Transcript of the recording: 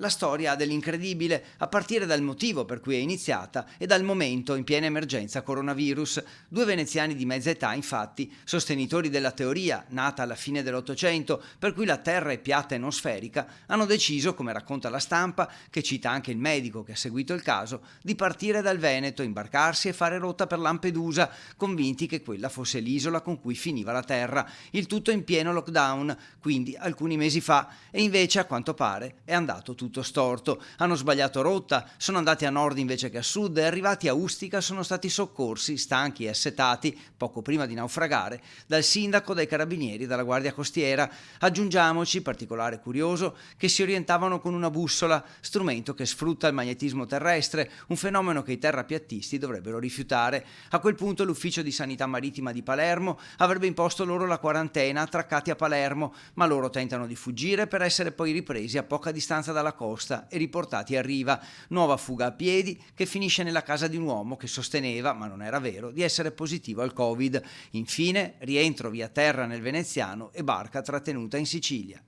La storia ha dell'incredibile, a partire dal motivo per cui è iniziata e dal momento in piena emergenza coronavirus. Due veneziani di mezza età, infatti, sostenitori della teoria, nata alla fine dell'Ottocento, per cui la Terra è piatta e non sferica, hanno deciso, come racconta la stampa, che cita anche il medico che ha seguito il caso, di partire dal Veneto, imbarcarsi e fare rotta per Lampedusa, convinti che quella fosse l'isola con cui finiva la Terra, il tutto in pieno lockdown, quindi alcuni mesi fa, e invece a quanto pare è andato tutto storto. Hanno sbagliato rotta, sono andati a nord invece che a sud e arrivati a Ustica sono stati soccorsi, stanchi e assetati, poco prima di naufragare, dal sindaco, dai carabinieri e dalla guardia costiera. Aggiungiamoci, particolare curioso, che si orientavano con una bussola, strumento che sfrutta il magnetismo terrestre, un fenomeno che i terrapiattisti dovrebbero rifiutare. A quel punto l'ufficio di sanità marittima di Palermo avrebbe imposto loro la quarantena attraccati a Palermo, ma loro tentano di fuggire per essere poi ripresi a poca distanza dalla costa e riportati a riva. Nuova fuga a piedi che finisce nella casa di un uomo che sosteneva, ma non era vero, di essere positivo al Covid. Infine, rientro via terra nel veneziano e barca trattenuta in Sicilia.